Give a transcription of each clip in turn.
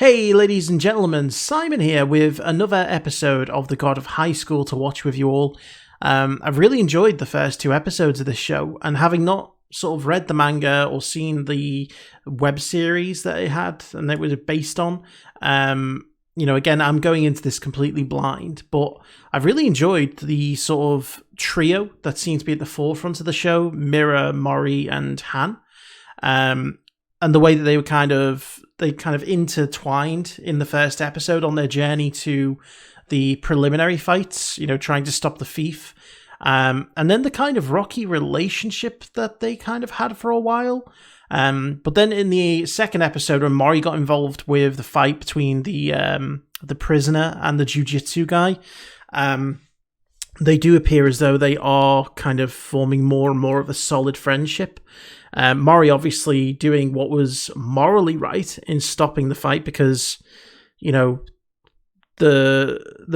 Hey ladies and gentlemen, Simon here with another episode of The God of High School to watch with you all. I've really enjoyed the first two episodes of this show, and having not sort of read the manga or seen the web series that it had and that it was based on, again, I'm going into this completely blind, but I've really enjoyed the sort of trio that seems to be at the forefront of the show, Mira, Mori, and Han. And the way that they kind of intertwined in the first episode on their journey to the preliminary fights, trying to stop the thief. And then the kind of rocky relationship that they kind of had for a while. But then in the second episode, when Mori got involved with the fight between the prisoner and the jiu-jitsu guy, they do appear as though they are kind of forming more and more of a solid friendship. Mori obviously doing what was morally right in stopping the fight because, the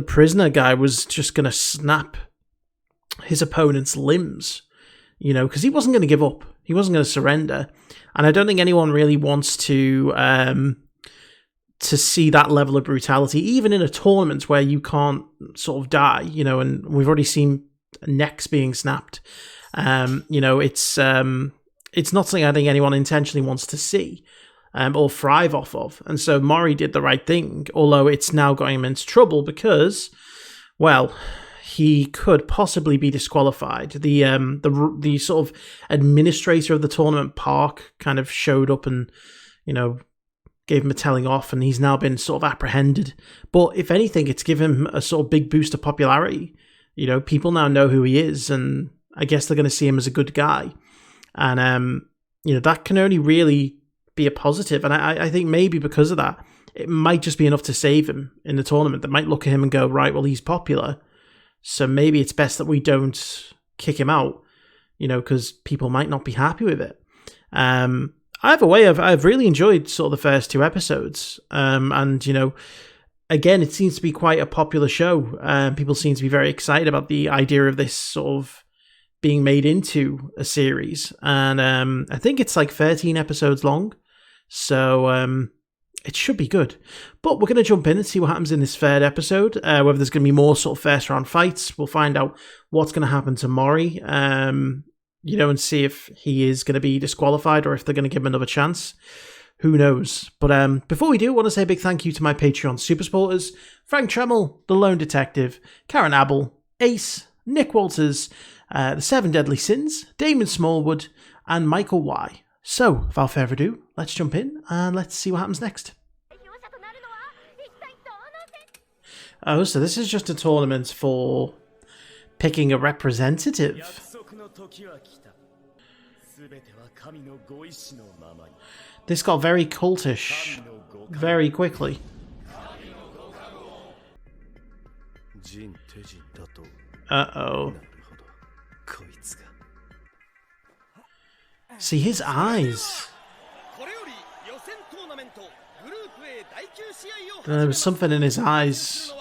prisoner guy was just going to snap his opponent's limbs, because he wasn't going to give up. He wasn't going to surrender. And I don't think anyone really wants to see that level of brutality, even in a tournament where you can't sort of die, and we've already seen necks being snapped. It's not something I think anyone intentionally wants to see or thrive off of. And so Mori did the right thing, although it's now got him into trouble because, well, he could possibly be disqualified. The sort of administrator of the tournament, Park, kind of showed up and, gave him a telling off, and he's now been sort of apprehended. But if anything, it's given him a sort of big boost of popularity. People now know who he is, and I guess they're going to see him as a good guy. And, that can only really be a positive. And I think maybe because of that, it might just be enough to save him in the tournament. They might look at him and go, right, well, he's popular, so maybe it's best that we don't kick him out, because people might not be happy with it. Either way, I've really enjoyed sort of the first two episodes. And, again, it seems to be quite a popular show. People seem to be very excited about the idea of this sort of being made into a series, and I think it's like 13 episodes long, so it should be good. But we're going to jump in and see what happens in this third episode, whether there's going to be more sort of first round fights. We'll find out what's going to happen to Mori, and see if he is going to be disqualified or if they're going to give him another chance. Who knows? But before we do, I want to say a big thank you to my Patreon super supporters: Frank Tremel, TheLoneDetective, Karen Abel, Ace, Nick Walters, the 7 Deadly Sins, Damon Smallwood, and Michael Y. So, without further ado, let's jump in and let's see what happens next. Oh, so this is just a tournament for picking a representative. This got very cultish very quickly. Uh-oh. See his eyes. There was something in his eyes.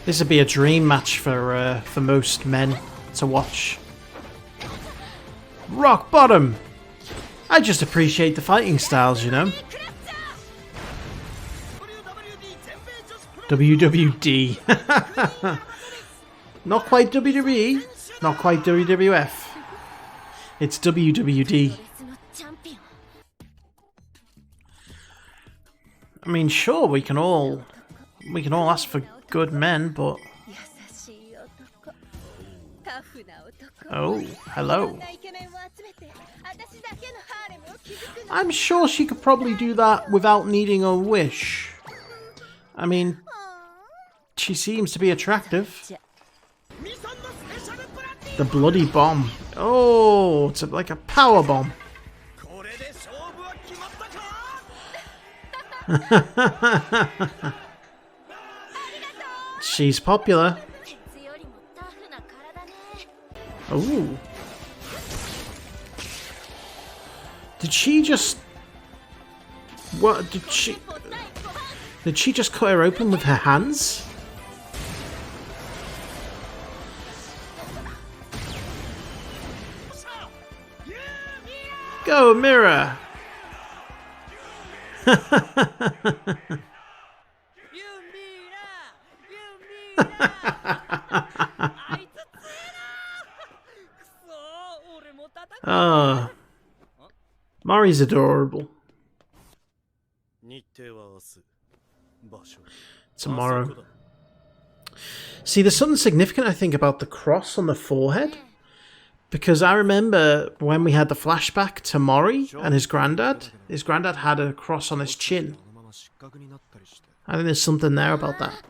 This would be a dream match for most men to watch. Rock bottom. I just appreciate the fighting styles, WWD. Not quite WWE, not quite WWF. It's WWD. I mean, sure, we can all ask for good men, but oh, hello. I'm sure she could probably do that without needing a wish. I mean, she seems to be attractive. The bloody bomb. Oh, it's like a power bomb. She's popular. Oh. Did she just... What? Did she just cut her open with her hands? Go, Mirror! Oh, Mori's adorable. Tomorrow. See, there's something significant, I think, about the cross on the forehead. Because I remember when we had the flashback to Mori and his granddad had a cross on his chin. I think there's something there about that.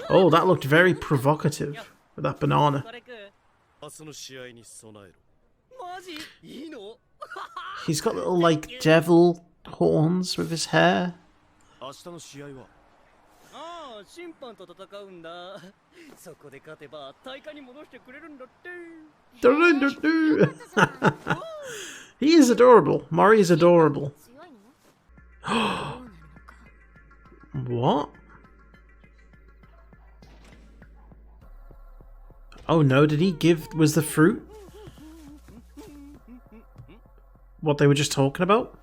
Oh, that looked very provocative with that banana. He's got little, like, devil horns with his hair. He is adorable. Mori is adorable. What? Oh no, did he give... Was the fruit what they were just talking about?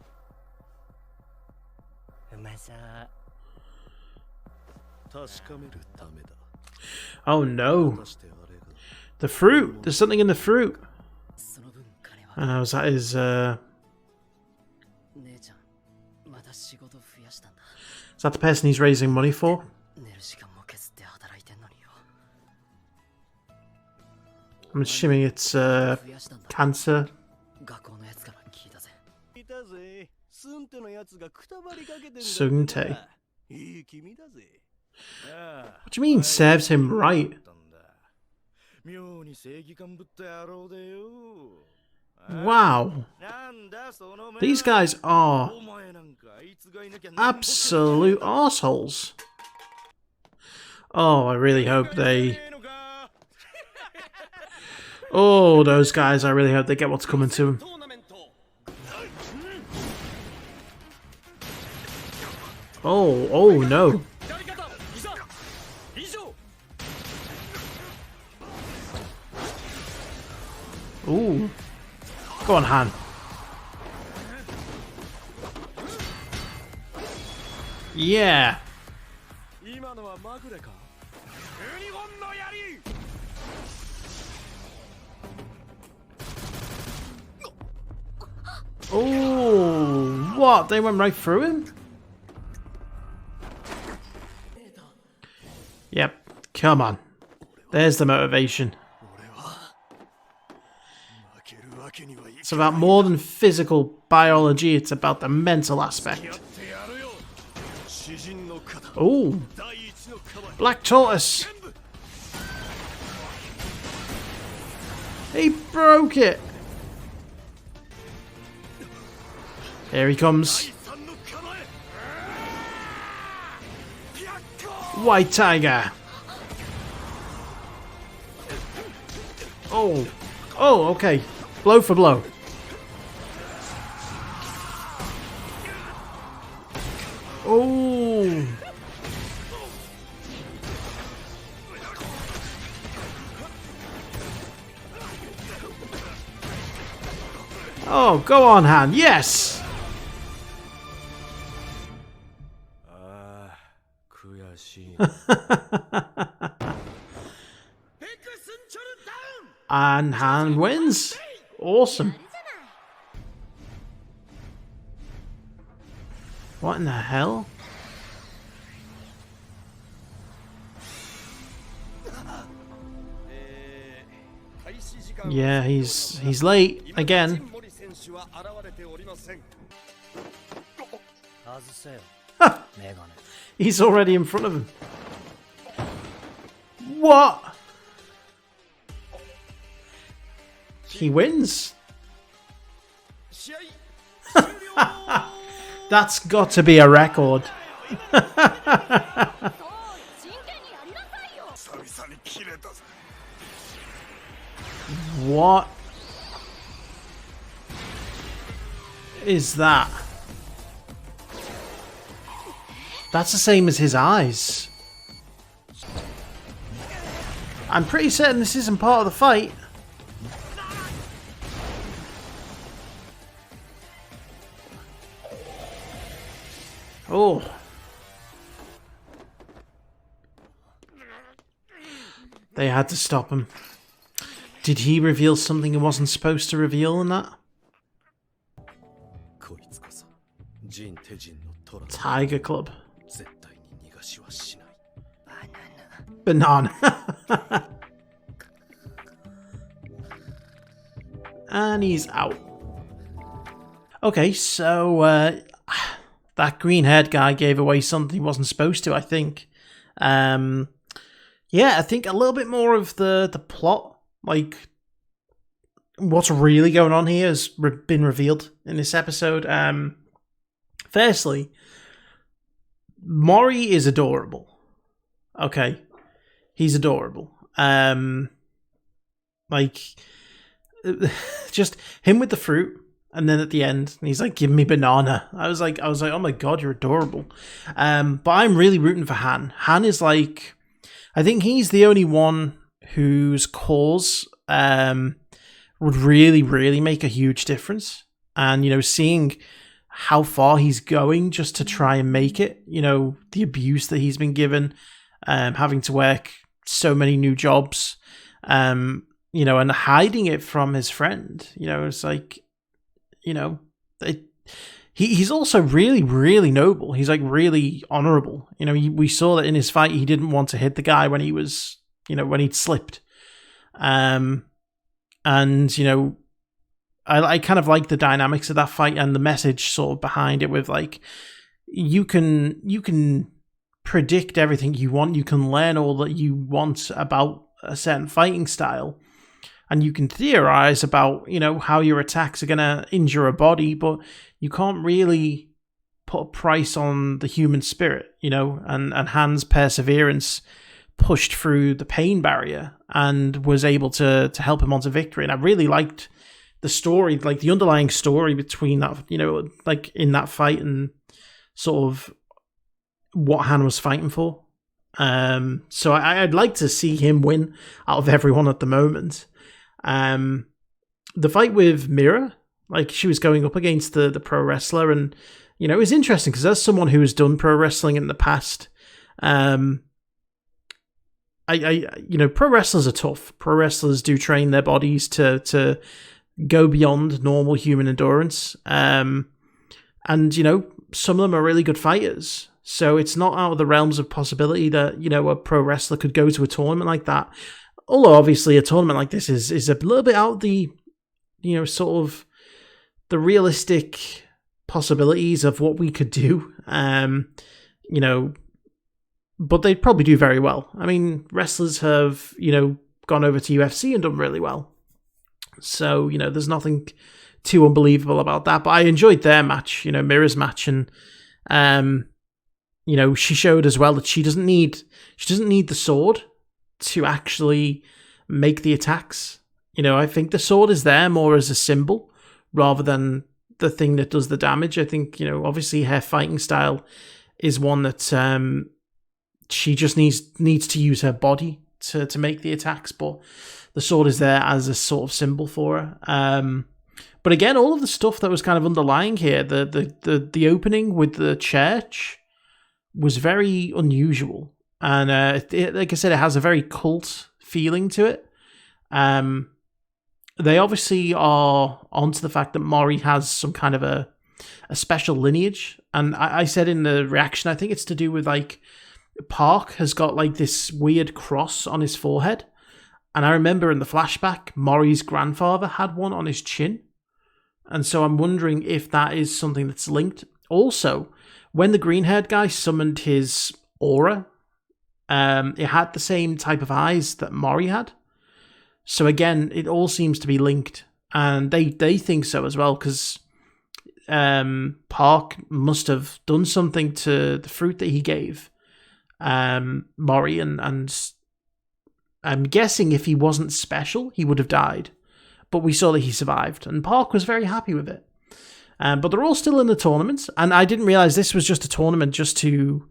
Oh no. The fruit! There's something in the fruit! Was that his, Is that the person he's raising money for? I'm assuming it's, cancer. Sungte. What do you mean, serves him right? Wow. These guys are absolute arseholes. Oh, I really hope they... Oh, those guys, I really hope they get what's coming to them. Oh no. Ooh. Go on, Han. Yeah. Oh, what? They went right through him? Yep. Come on. There's the motivation. It's about more than physical biology, it's about the mental aspect. Oh, Black Tortoise. He broke it. Here he comes. White Tiger. Oh, okay. Blow for blow. Oh. Oh, go on, Han. Yes. And Han wins. Awesome. What in the hell? Yeah, he's late again. He's already in front of him. What? He wins. That's got to be a record. What is that? That's the same as his eyes. I'm pretty certain this isn't part of the fight. Oh. They had to stop him. Did he reveal something he wasn't supposed to reveal in that? Tiger Club. Banana. And he's out. Okay, so that green-haired guy gave away something he wasn't supposed to, I think. Yeah, I think a little bit more of the plot, like what's really going on here, has been revealed in this episode. Firstly, Mori is adorable. Okay, he's adorable. Like just him with the fruit, and then at the end, he's like, "Give me banana." I was like, "Oh my god, you're adorable." But I'm really rooting for Han. Han is like, I think he's the only one whose cause would really, really make a huge difference. And, you know, seeing how far he's going just to try and make it, you know, the abuse that he's been given, having to work so many new jobs, you know, and hiding it from his friend, you know, it's like, you know, he's also really, really noble. He's like really honorable. You know, we saw that in his fight, he didn't want to hit the guy when he was, you know, when he'd slipped. And, you know, I kind of like the dynamics of that fight and the message sort of behind it with like, you can predict everything you want. You can learn all that you want about a certain fighting style. And you can theorize about, you know, how your attacks are going to injure a body, but you can't really put a price on the human spirit, you know, and Han's perseverance pushed through the pain barrier and was able to help him onto victory. And I really liked the story, like the underlying story between that, you know, like in that fight and sort of what Han was fighting for. So I'd like to see him win out of everyone at the moment. The fight with Mira, like she was going up against the pro wrestler, and you know, it was interesting because as someone who has done pro wrestling in the past, you know, pro wrestlers are tough. Pro wrestlers do train their bodies to go beyond normal human endurance. And you know, some of them are really good fighters. So it's not out of the realms of possibility that, you know, a pro wrestler could go to a tournament like that. Although obviously a tournament like this is a little bit out of the, you know, sort of the realistic possibilities of what we could do. You know, but they'd probably do very well. I mean, wrestlers have, you know, gone over to UFC and done really well. So, you know, there's nothing too unbelievable about that. But I enjoyed their match, you know, Mira's match, and you know, she showed as well that she doesn't need the sword to actually make the attacks. You know, I think the sword is there more as a symbol rather than the thing that does the damage. I think, you know, obviously her fighting style is one that she just needs to use her body to make the attacks, but the sword is there as a sort of symbol for her. But again, all of the stuff that was kind of underlying here, the opening with the church was very unusual. And like I said, it has a very cult feeling to it. They obviously are onto the fact that Mori has some kind of a special lineage. And I said in the reaction, I think it's to do with like Park has got like this weird cross on his forehead. And I remember in the flashback, Mori's grandfather had one on his chin. And so I'm wondering if that is something that's linked. Also, when the green-haired guy summoned his aura, it had the same type of eyes that Mori had. So again, it all seems to be linked. And they think so as well, because Park must have done something to the fruit that he gave Mori, and I'm guessing if he wasn't special, he would have died. But we saw that he survived, and Park was very happy with it. But they're all still in the tournament, and I didn't realize this was just a tournament just to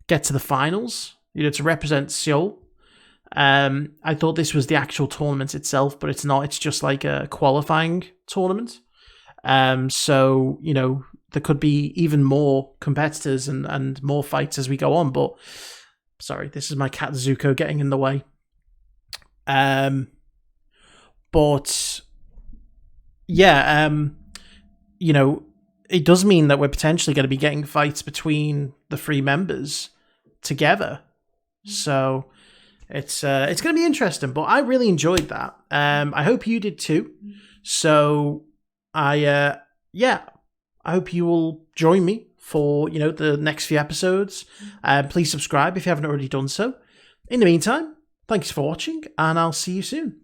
get to the finals, you know, to represent Seoul. I thought this was the actual tournament itself, but it's not. It's just like a qualifying tournament. So, there could be even more competitors and more fights as we go on. But, sorry, this is my cat Zuko getting in the way. But, yeah, it does mean that we're potentially going to be getting fights between the 3 members together. So it's going to be interesting, but I really enjoyed that. I hope you did too. So I hope you will join me for, the next few episodes. Please subscribe if you haven't already done so. In the meantime, thanks for watching, and I'll see you soon.